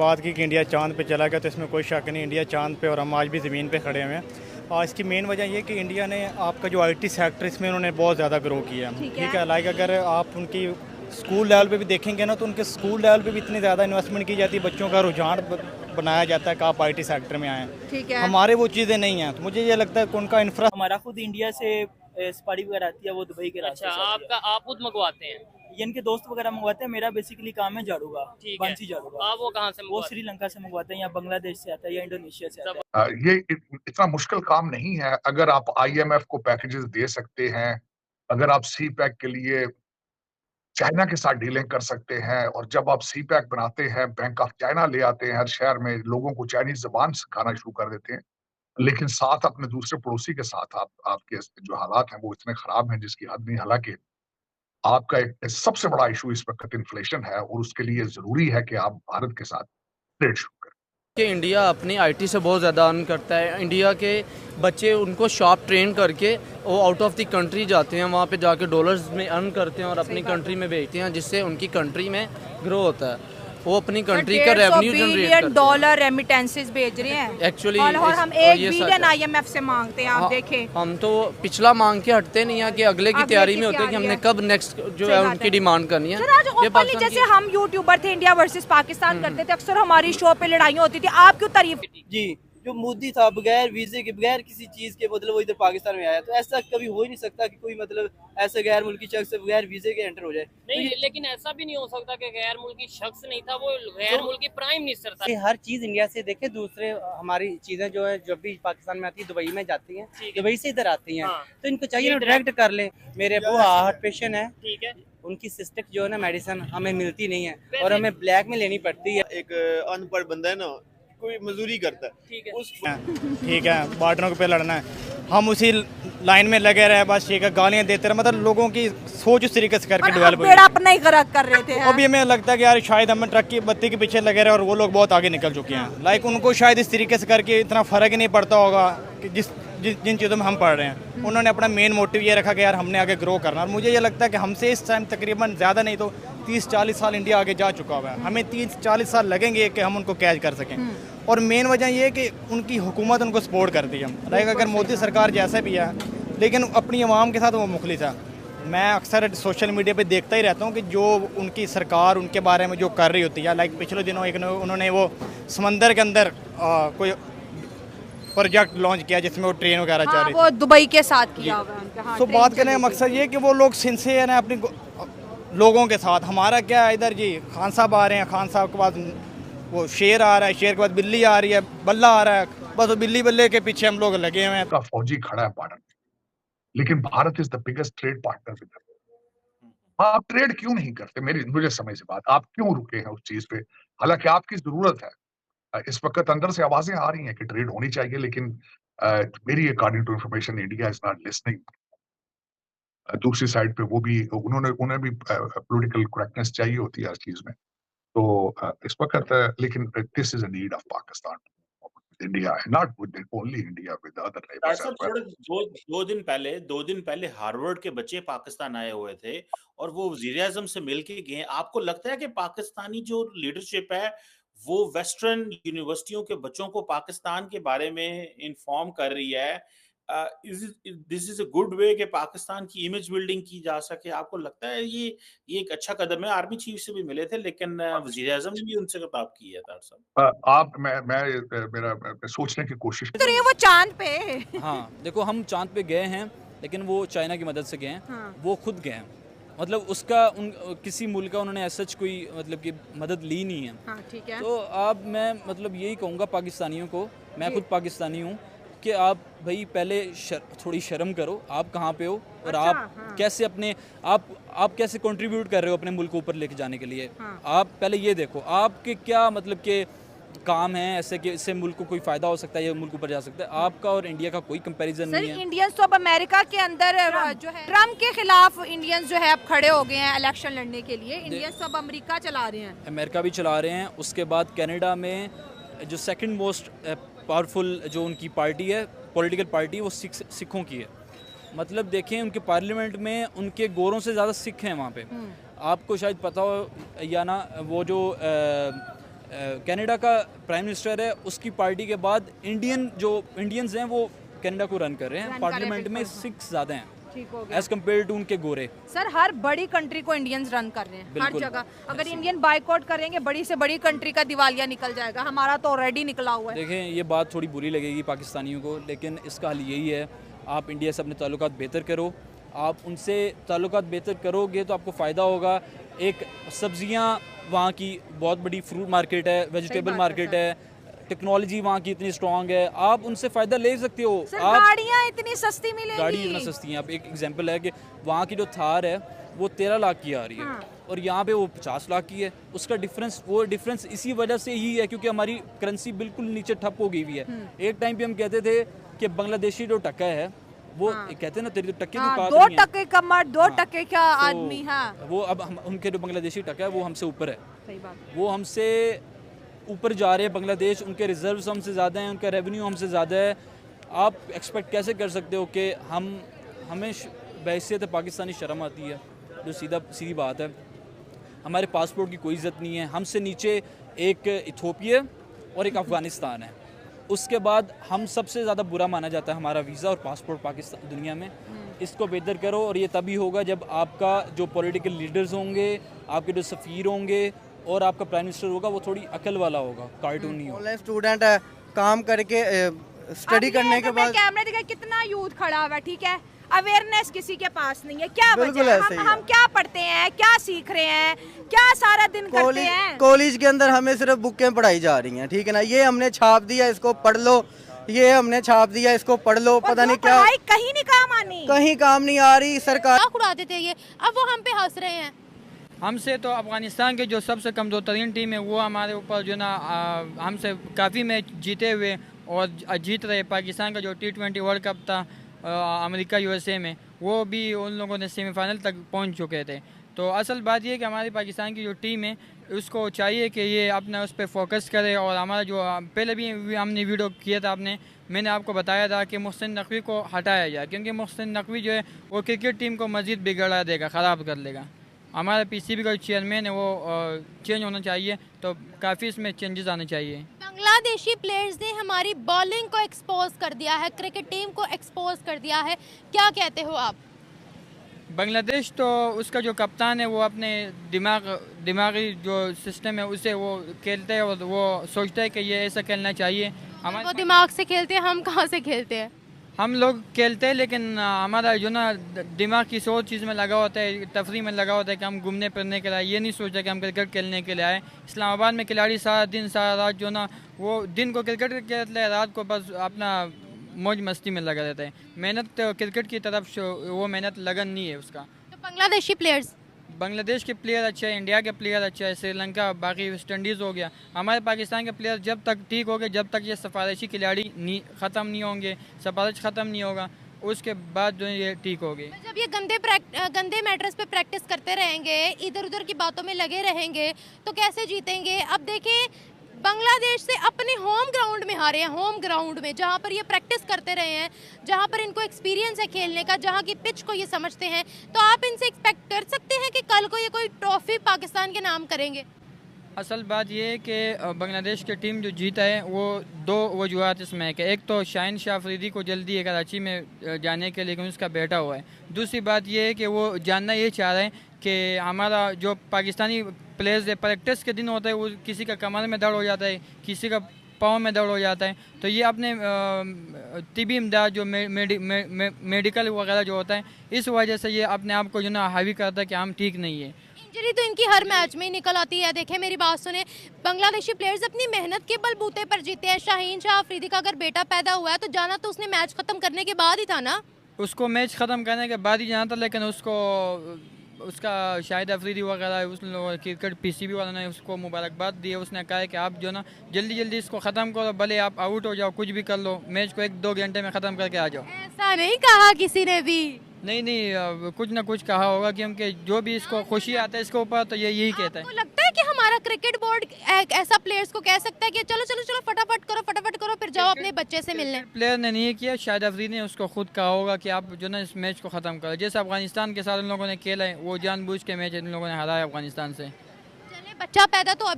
बात की कि इंडिया चांद पे चला गया, तो इसमें कोई शक नहीं, इंडिया चांद पे और हम आज भी ज़मीन पे खड़े हुए हैं। और इसकी मेन वजह ये कि इंडिया ने आपका जो आईटी सेक्टर इसमें उन्होंने बहुत ज़्यादा ग्रो किया है। ठीक है, लाइक अगर आप उनकी स्कूल लेवल पे भी देखेंगे ना, तो उनके स्कूल लेवल पे भी इतनी ज़्यादा इन्वेस्टमेंट की जाती है, बच्चों का रुझान बनाया जाता है कि आप आईटी सेक्टर में आएँ। ठीक है, हमारे वो चीज़ें नहीं हैं, तो मुझे ये लगता है कि उनका इंफ्रा हमारा खुद इंडिया से सफारी वगैरह आती है, वो दुबई के रास्ते से आती है। आप खुद मंगवाते हैं? ये इनके दोस्त वगैरह मंगवाते हैं। मेरा बेसिकली काम है झाड़ू का, बंसी झाड़ू का। आप वो कहाँ से वो श्रीलंका से मंगवाते हैं, या बांग्लादेश से आता है, या इंडोनेशिया से आता है। ये इतना मुश्किल काम नहीं है। अगर आप आईएमएफ को पैकेजेस दे सकते हैं, अगर आप सी पैक के लिए चाइना के साथ डीलिंग कर सकते हैं, और जब आप सी पैक बनाते हैं, बैंक ऑफ चाइना ले आते हैं हर शहर में, लोगों को चाइनीज जबान सिखाना शुरू कर देते हैं, लेकिन साथ अपने दूसरे पड़ोसी के साथ आपके जो हालात हैं वो इतने खराब हैं जिसकी हद नहीं। हालांकि आपका एक सबसे बड़ा इशू इस वक्त इन्फ्लेशन है, और उसके लिए जरूरी है कि आप भारत के साथ ट्रेड शुरू करें। कि इंडिया अपनी आईटी से बहुत ज़्यादा अर्न करता है। इंडिया के बच्चे उनको शॉप ट्रेन करके वो आउट ऑफ द कंट्री जाते हैं, वहाँ पे जाके डॉलर्स में अर्न करते हैं और अपनी कंट्री में बेचते हैं, जिससे उनकी कंट्री में ग्रो होता है। वो अपनी कंट्री का रेवेन्यू जनरेट करते हैं। डॉलर रेमिटेंसेस भेज रहे हैं एक्चुअली, और हम 1 बिलियन आईएमएफ से मांगते हैं। आप देखें, हम तो पिछला मांग के हटते नहीं है कि अगले की तैयारी में होते हैं कि हमने कब नेक्स्ट जो है उनकी डिमांड करनी है। ओपनली जैसे हम यूट्यूबर थे, इंडिया वर्सेस पाकिस्तान करते थे, अक्सर हमारी शो पे लड़ाइयाँ होती थी, आप क्यों तारीफ? जी, जो मोदी था बगैर वीजे के, बगैर किसी चीज के, मतलब वो इधर पाकिस्तान में आया, तो ऐसा कभी हो ही नहीं सकता कि कोई मतलब ऐसे गैर मुल्की शख्स बगैर वीजे के एंटर हो जाए। नहीं, लेकिन ऐसा भी नहीं हो सकता कि गैर मुल्की शख्स नहीं था, वो गैर मुल्की प्राइम मिनिस्टर था। हर चीज इंडिया से देखे, दूसरे हमारी चीजें जो है जब भी पाकिस्तान में आती है, दुबई में जाती हैं, दुबई से इधर आती हैं, तो इनको चाहिए डायरेक्ट कर ले। मेरे वो हार्ट पेशेंट है, ठीक है, उनकी सिस्टिक जो है ना मेडिसिन हमें मिलती नहीं है और हमें ब्लैक में लेनी पड़ती है। एक अनपढ़ बंदा है ना, कोई मजदूरी करता है, ठीक है, बॉर्डरों पे लड़ना है, हम उसी लाइन में लगे रहे, बस ठीक है, गालियाँ देते रहे, मतलब लोगों की सोच उस तरीके से करके डेवलप हुई। अपना ही गलत कर रहे थे। अभी हमें लगता है कि यार शायद हम ट्रक की बत्ती के पीछे लगे रहे और वो लोग बहुत आगे निकल चुके हैं। लाइक उनको शायद इस तरीके से करके इतना फर्क ही नहीं पड़ता होगा कि जिन चीज़ों में हम पढ़ रहे हैं। उन्होंने अपना मेन मोटिव ये रखा कि यार हमने आगे ग्रो करना, और मुझे ये लगता है कि हमसे इस टाइम तकरीबन ज़्यादा नहीं तो 30-40 साल इंडिया आगे जा चुका हुआ है। हमें 30-40 साल लगेंगे कि हम उनको कैच कर सकें, और मेन वजह ये है कि उनकी हुकूमत उनको सपोर्ट करती है। लाइक अगर मोदी सरकार जैसा भी है, लेकिन अपनी आवाम के साथ वो मुखलिस है। मैं अक्सर सोशल मीडिया पे देखता ही रहता हूँ कि जो उनकी सरकार उनके बारे में जो कर रही होती है, लाइक पिछले दिनों उन्होंने वो समंदर के अंदर कोई प्रोजेक्ट लॉन्च किया जिसमें वो ट्रेन वगैरह चल रही, वो दुबई के साथ किया हुआ। तो बात करने का मकसद ये कि वो लोग सिंसियर हैं अपनी लोगों के साथ। हमारा क्या है इधर जी, खान साहब आ रहे हैं, खान साहब के बाद वो शेर आ रहा है, शेर के बाद बिल्ली आ रही है, बल्ला आ रहा है, बस वो बिल्ली बल्ले के पीछे हम लोग लगे हुए हैं। फौजी खड़ा है बॉर्डर में, लेकिन Bharat is the biggest trade partner with them। आप ट्रेड क्यों नहीं करते? मुझे समझ से बात, आप क्यों रुके हैं उस चीज पे? हालांकि आपकी जरूरत है, इस वक्त अंदर से आवाजें आ रही हैं कि ट्रेड होनी चाहिए, लेकिन मेरी according to information India is not listening. दूसरी साइड पे वो भी उन्हें भी पॉलिटिकल करेक्टनेस चाहिए होती है हर चीज में। तो इस वक्त लेकिन this is a need of Pakistan, India, not with only India, with other neighbours as well. दो दिन पहले हार्वर्ड के बच्चे पाकिस्तान आए हुए थे और वो वजीर आजम से मिल के गए। आपको लगता है कि पाकिस्तानी जो लीडरशिप है वो वेस्टर्न यूनिवर्सिटियों के बच्चों को पाकिस्तान के बारे में इन्फॉर्म कर रही है? This is a good way कि पाकिस्तान की इमेज बिल्डिंग की जा सके? आपको लगता है ये एक अच्छा कदम है? आर्मी चीफ से भी मिले थे, लेकिन वजीर आजम ने भी उनसे खिताब की है। आप मेरा सोचने की कोशिश तो वो चांद पे। हाँ, देखो, हम चांद पे गए हैं, लेकिन वो चाइना की मदद से गए हैं। हाँ। वो खुद गए हैं, मतलब उसका किसी मुल्क का उन्होंने ऐसा कोई मतलब कि मदद ली नहीं है। हाँ, ठीक है। तो अब मैं मतलब यही कहूँगा पाकिस्तानियों को, मैं खुद पाकिस्तानी हूँ, कि आप भाई पहले थोड़ी शर्म करो, आप कहाँ पे हो और अच्छा, आप हाँ। कैसे अपने आप कैसे कंट्रीब्यूट कर रहे हो अपने मुल्क को ऊपर लेके जाने के लिए। हाँ। आप पहले ये देखो आपके क्या मतलब के काम है ऐसे कि इससे मुल्क को कोई फायदा हो सकता है, ये मुल्क ऊपर जा सकता है। आपका और इंडिया का कोई कंपैरिजन नहीं है। इंडियंस तो अब अमेरिका के अंदर जो है ट्रम्प के खिलाफ इंडियंस जो है अब खड़े हो गए हैं इलेक्शन लड़ने के लिए। इंडियंस तो अब अमेरिका चला रहे हैं, अमेरिका भी चला रहे हैं। उसके बाद कनाडा में जो सेकंड मोस्ट पावरफुल जो उनकी पार्टी है, पॉलिटिकल पार्टी, वो सिखों की है। मतलब देखें उनके पार्लियामेंट में उनके गोरों से ज़्यादा सिख हैं वहाँ पे। आपको शायद पता हो या ना, वो जो कनाडा का प्राइम मिनिस्टर है, उसकी पार्टी के बाद इंडियंस हैं वो कनाडा को रन कर रहे हैं। पार्लियामेंट में सिख ज़्यादा हैं एज कम्पेयर टू उनके गोरे। सर हर बड़ी कंट्री को इंडियंस रन कर रहे हैं हर जगह। अगर इंडियन बाइकआउट करेंगे बड़ी से बड़ी कंट्री का दिवालिया निकल जाएगा, हमारा तो ऑलरेडी निकला हुआ है। देखें ये बात थोड़ी बुरी लगेगी पाकिस्तानियों को, लेकिन इसका हल यही है, आप इंडिया से अपने ताल्लुकात बेहतर करो। आप उनसे ताल्लुकात बेहतर करोगे तो आपको फ़ायदा होगा। एक सब्जियां वहाँ की बहुत बड़ी फ्रूट मार्केट है, वेजिटेबल मार्केट है, टेक्नोलॉजी वहाँ की इतनी स्ट्रॉन्ग है, आप उनसे फ़ायदा ले सकते हो। आप गाड़ियाँ इतनी सस्ती मिलेंगी, गाड़ी इतना सस्ती है। आप एक एग्जांपल है कि वहाँ की जो थार है वो 13 लाख की आ रही है और यहाँ पे वो 50 लाख की है। उसका डिफरेंस इसी वजह से ही है क्योंकि हमारी करेंसी बिल्कुल नीचे ठप हो गई हुई है। एक टाइम पे हम कहते थे कि बांग्लादेशी जो टका है वो कहते हैं ना तेरी तो टक्के की बात नहीं है, 2 टके का मर्द 2 टके का आदमी है वो। अब उनके जो बांग्लादेशी टका है वो हमसे ऊपर है, सही बात। वो हमसे ऊपर जा रहे हैं बांग्लादेश। उनके रिजर्व्स हमसे ज़्यादा हैं, उनका रेवेन्यू हमसे ज़्यादा है। आप एक्सपेक्ट कैसे कर सकते हो कि हमें बहैसियत पाकिस्तानी शर्म आती है, जो सीधी बात है। हमारे पासपोर्ट की कोई इज़्ज़त नहीं है। हमसे नीचे एक इथोपिया और एक अफ़गानिस्तान है, उसके बाद हम सबसे ज़्यादा बुरा माना जाता है हमारा वीज़ा और पासपोर्ट पाकिस्तान दुनिया में। इसको बेहतर करो और ये तभी होगा जब आपका जो पॉलिटिकल लीडर्स होंगे, आपके जो सफ़ीर होंगे और आपका प्राइम मिनिस्टर होगा वो थोड़ी अकल वाला होगा, कार्टून नहीं होगा। स्टूडेंट है, काम करके स्टडी करने के बाद कैमरे दिखा कितना यूथ खड़ा हुआ है, ठीक है, अवेयरनेस किसी के पास नहीं है। क्या वजह है? हम क्या पढ़ते हैं, क्या सीख रहे हैं, क्या सारा दिन करते हैं? कॉलेज के अंदर हमें सिर्फ बुकें पढ़ाई जा रही हैं, ठीक है ना। ये हमने छाप दिया, इसको पढ़ लो, ये हमने छाप दिया, इसको पढ़ लो, पता नहीं क्या कहीं नहीं काम आनी, कहीं काम नहीं आ रही। सरकार उड़ाते थे ये, अब वो हम पे हंस रहे हैं। हमसे तो अफ़गानिस्तान के जो सबसे कमज़ोर तरीन टीम है वो हमारे ऊपर जो ना हमसे काफ़ी मैच जीते हुए और जीत रहे। पाकिस्तान का जो T20 वर्ल्ड कप था अमेरिका USA में, वो भी उन लोगों ने सेमीफाइनल तक पहुंच चुके थे। तो असल बात ये है कि हमारी पाकिस्तान की जो टीम है उसको चाहिए कि ये अपना उस पर फोकस करे। और हमारा जो पहले भी हमने वीडियो किया था, मैंने आपको बताया था कि मोहसिन नकवी को हटाया जाए, क्योंकि मोहसिन नकवी जो है वो क्रिकेट टीम को मज़ीद बिगड़ा देगा, ख़राब कर लेगा। हमारा PCB का जो चेयरमैन है वो चेंज होना चाहिए, तो काफ़ी इसमें चेंजेस आने चाहिए। बांग्लादेशी प्लेयर्स ने हमारी बॉलिंग को एक्सपोज कर दिया है, क्रिकेट टीम को एक्सपोज कर दिया है, क्या कहते हो आप? बांग्लादेश तो उसका जो कप्तान है वो अपने दिमागी जो सिस्टम है उसे वो खेलते हैं और वो सोचता है कि ये ऐसा खेलना चाहिए। वो दिमाग से खेलते हैं, हम कहाँ से खेलते हैं? हम लोग खेलते हैं लेकिन हमारा जो ना दिमाग किसी और चीज़ में लगा होता है, तफरी में लगा होता है कि हम घूमने फिरने के लिए, ये नहीं सोचते कि हम क्रिकेट खेलने के लिए आए। इस्लामाबाद में खिलाड़ी सारा दिन सारा रात जो ना वो दिन को क्रिकेट खेलते हैं, रात को बस अपना मौज मस्ती में लगा रहता है। मेहनत तो क्रिकेट की तरफ वो मेहनत लगन नहीं है उसका। तो बांग्लादेश के प्लेयर अच्छे हैं, इंडिया के प्लेयर अच्छे हैं, श्रीलंका, बाकी वेस्ट इंडीज़ हो गया। हमारे पाकिस्तान के प्लेयर जब तक ठीक हो गए, जब तक ये सिफारिशी खिलाड़ी ख़त्म नहीं होंगे, सिफारिश ख़त्म नहीं होगा, उसके बाद जो ये ठीक होगी। जब ये गंदे मैटर्स पे प्रैक्टिस करते रहेंगे, इधर उधर की बातों में लगे रहेंगे, तो कैसे जीतेंगे? अब देखें बांग्लादेश से अपने होम ग्राउंड में हारे हैं, होम ग्राउंड में जहाँ पर ये प्रैक्टिस करते रहे हैं, जहाँ पर इनको एक्सपीरियंस है खेलने का, जहाँ की पिच को ये समझते हैं। तो आप इनसे एक्सपेक्ट कर सकते हैं कि कल को ये कोई ट्रॉफी पाकिस्तान के नाम करेंगे? असल बात ये है कि बांग्लादेश की टीम जो जीता है वो 2 वजूहत इसमें है कि एक तो शाहीन शाह अफरीदी को जल्दी है कराची में जाने के लिए, लेकिन उसका बेटा हुआ है। दूसरी बात ये है कि वो जानना ये चाह रहे हैं कि हमारा जो पाकिस्तानी प्लेयर्स है, प्रैक्टिस के दिन होता है वो किसी का कमर में दर्द हो जाता है, किसी का पाँव में दर्द हो जाता है, तो ये अपने तिबी इमदाद जो मेडिकल वगैरह जो होता है, इस वजह से ये अपने आप को जो ना हावी करता है कि हम ठीक नहीं है। इंजरी तो इनकी हर मैच में ही निकल आती है। देखें मेरी बात सुने, बांग्लादेशी प्लेयर्स अपनी मेहनत के बलबूते पर जीते हैं। शाहीन शाह अफरीदी का अगर बेटा पैदा हुआ है तो जाना तो उसने मैच ख़त्म करने के बाद ही था ना? उसको मैच ख़त्म करने के बाद ही जाना था, लेकिन उसका शाहिद अफरीदी वगैरह उस क्रिकेट PCB वालों ने उसको मुबारकबाद दी है। उसने कहा है कि आप जो ना जल्दी इसको ख़त्म करो, भले आप आउट हो जाओ, कुछ भी कर लो, मैच को 1-2 घंटे में ख़त्म करके आ जाओ। ऐसा नहीं कहा किसी ने भी? नहीं, कुछ ना कुछ कहा होगा, क्योंकि जो भी इसको खुशी आता है इसके ऊपर तो ये यही कहता है। आपको लगता है कि हमारा क्रिकेट बोर्ड ऐसा प्लेयर्स को कह सकता है कि चलो फटाफट करो फिर जाओ अपने बच्चे से मिलने? प्लेयर ने नहीं किया, शायद अफरीदी ने उसको खुद कहा होगा कि आप जो ना इस मैच को ख़त्म करो। जैसे अफगानिस्तान के साथ उन लोगों ने खेला है, वो जानबूझ के मैच इन लोगों ने हराया अफगानिस्तान से। चले बच्चा पैदा तो